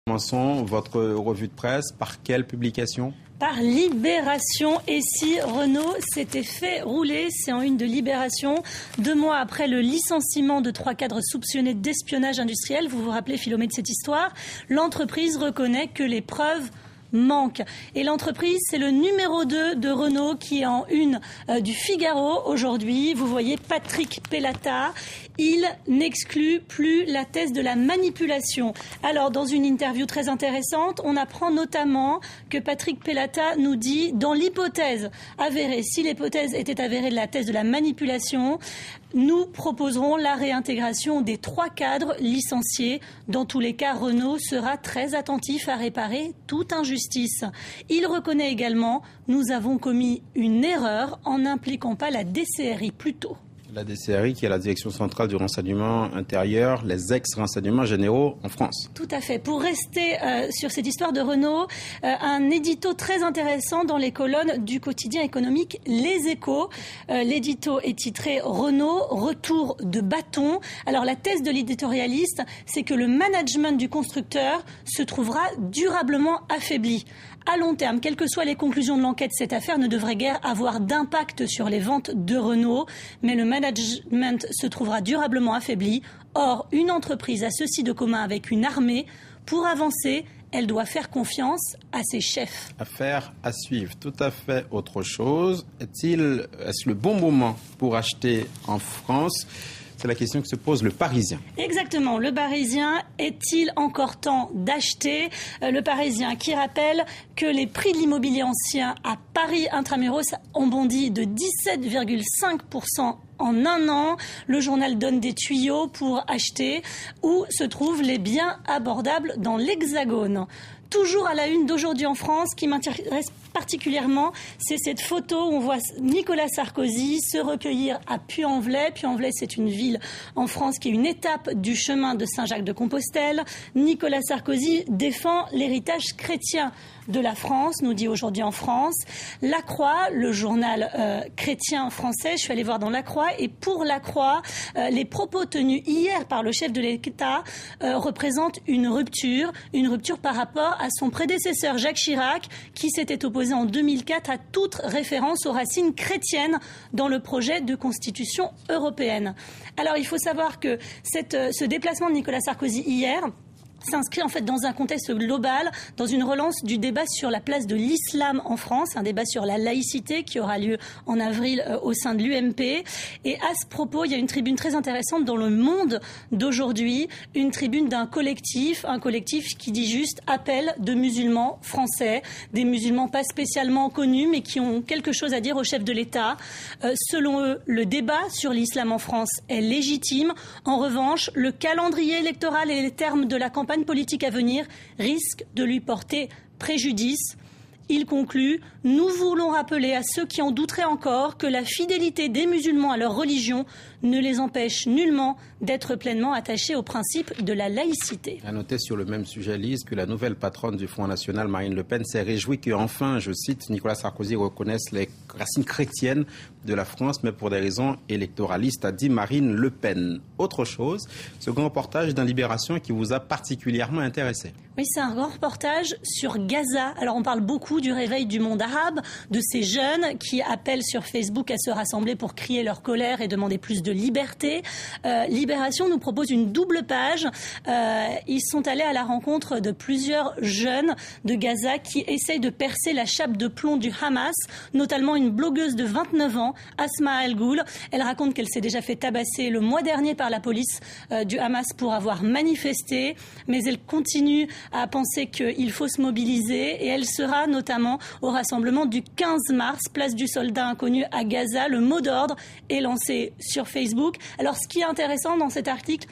Commençons votre revue de presse. Par quelle publication ? Par Libération. Et si Renault s'était fait rouler, c'est en une de Libération. 2 mois après le licenciement de 3 cadres soupçonnés d'espionnage industriel, vous vous rappelez, Philomé, de cette histoire, l'entreprise reconnaît que les preuves manque. Et l'entreprise, c'est le numéro 2 de Renault qui est en une du Figaro aujourd'hui. Vous voyez Patrick Pellata. Il n'exclut plus la thèse de la manipulation. Alors, dans une interview très intéressante, on apprend notamment que Patrick Pellata nous dit, dans l'hypothèse avérée, si l'hypothèse était avérée de la thèse de la manipulation, nous proposerons la réintégration des 3 cadres licenciés. Dans tous les cas, Renault sera très attentif à réparer toute injustice. Il reconnaît également « Nous avons commis une erreur en n'impliquant pas la DCRI plus tôt ». La DCRI, qui est la Direction centrale du renseignement intérieur, les ex-renseignements généraux en France. Tout à fait. Pour rester sur cette histoire de Renault, un édito très intéressant dans les colonnes du quotidien économique Les Échos. L'édito est titré « Renault, retour de bâton ». Alors la thèse de l'éditorialiste, c'est que le management du constructeur se trouvera durablement affaibli. À long terme, quelles que soient les conclusions de l'enquête, cette affaire ne devrait guère avoir d'impact sur les ventes de Renault, mais le management se trouvera durablement affaibli. Or, une entreprise a ceci de commun avec une armée. Pour avancer, elle doit faire confiance à ses chefs. Affaire à suivre. Tout à fait autre chose. Est-ce le bon moment pour acheter en France ? C'est la question que se pose le Parisien. Exactement. Le Parisien, est-il encore temps d'acheter ? Le Parisien qui rappelle que les prix de l'immobilier ancien à Paris intramuros ont bondi de 17,5% en un an. Le journal donne des tuyaux pour acheter. Où se trouvent les biens abordables dans l'Hexagone ? Toujours à la une d'Aujourd'hui en France, qui m'intéresse particulièrement, c'est cette photo où on voit Nicolas Sarkozy se recueillir à Puy-en-Velay. Puy-en-Velay, c'est une ville en France qui est une étape du chemin de Saint-Jacques-de-Compostelle. Nicolas Sarkozy défend l'héritage chrétien de la France, nous dit Aujourd'hui en France. La Croix, le journal chrétien français, je suis allée voir dans La Croix, et pour La Croix, les propos tenus hier par le chef de l'État représentent une rupture par rapport à son prédécesseur Jacques Chirac, qui s'était opposé en 2004 à toute référence aux racines chrétiennes dans le projet de constitution européenne. Alors il faut savoir que ce déplacement de Nicolas Sarkozy hier s'inscrit en fait dans un contexte global, dans une relance du débat sur la place de l'islam en France, un débat sur la laïcité qui aura lieu en avril au sein de l'UMP. Et à ce propos, il y a une tribune très intéressante dans Le Monde d'aujourd'hui, une tribune d'un collectif, un collectif qui dit juste appel de musulmans français, des musulmans pas spécialement connus mais qui ont quelque chose à dire au chef de l'État. Selon eux, le débat sur l'islam en France est légitime. En revanche, le calendrier électoral et les termes de la campagne politique à venir risque de lui porter préjudice. Il conclut « Nous voulons rappeler à ceux qui en douteraient encore que la fidélité des musulmans à leur religion ne les empêche nullement d'être pleinement attachés au principe de la laïcité. » À noter sur le même sujet, Lise, que la nouvelle patronne du Front National, Marine Le Pen, s'est réjouie qu'enfin, je cite, Nicolas Sarkozy reconnaisse les racines chrétiennes de la France, mais pour des raisons électoralistes, a dit Marine Le Pen. Autre chose, ce grand reportage d'un Libération qui vous a particulièrement intéressé. Oui, c'est un grand reportage sur Gaza. Alors on parle beaucoup du réveil du monde arabe, de ces jeunes qui appellent sur Facebook à se rassembler pour crier leur colère et demander plus de liberté. Libération nous propose une double page. Ils sont allés à la rencontre de plusieurs jeunes de Gaza qui essayent de percer la chape de plomb du Hamas, notamment une blogueuse de 29 ans, Asma Al-Ghoul. Elle raconte qu'elle s'est déjà fait tabasser le mois dernier par la police du Hamas pour avoir manifesté, mais elle continue à penser qu'il faut se mobiliser et elle sera notamment au rassemblement du 15 mars, place du soldat inconnu à Gaza. Le mot d'ordre est lancé sur Facebook. Alors ce qui est intéressant dans cet article,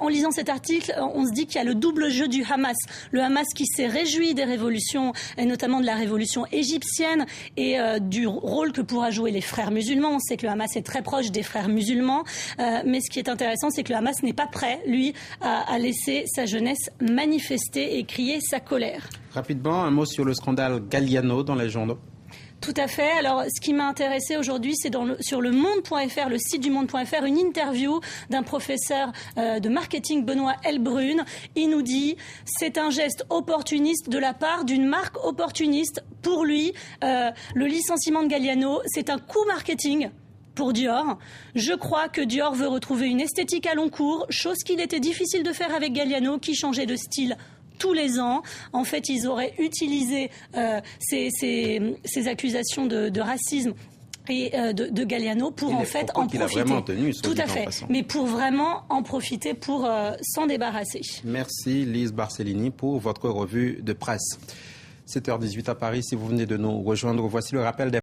en lisant cet article, on se dit qu'il y a le double jeu du Hamas. Le Hamas qui s'est réjoui des révolutions, et notamment de la révolution égyptienne et du rôle que pourra jouer les frères musulmans. On sait que le Hamas est très proche des frères musulmans. Mais ce qui est intéressant, c'est que le Hamas n'est pas prêt, lui, à laisser sa jeunesse manifester et crier sa colère. Rapidement, un mot sur le scandale Galliano dans les journaux. Tout à fait. Alors, ce qui m'a intéressé aujourd'hui, c'est sur le monde.fr, le site du monde.fr, une interview d'un professeur de marketing, Benoît Elbrun. Il nous dit, c'est un geste opportuniste de la part d'une marque opportuniste. Pour lui, le licenciement de Galliano, c'est un coup marketing pour Dior. Je crois que Dior veut retrouver une esthétique à long cours, chose qu'il était difficile de faire avec Galliano, qui changeait de style tous les ans. En fait, ils auraient utilisé ces accusations de racisme et de Galliano pour en fait en profiter. Il a vraiment tenu, tout à fait, mais pour vraiment en profiter, pour s'en débarrasser. Merci Lise Barcellini pour votre revue de presse. 7h18 à Paris, si vous venez de nous rejoindre, voici le rappel des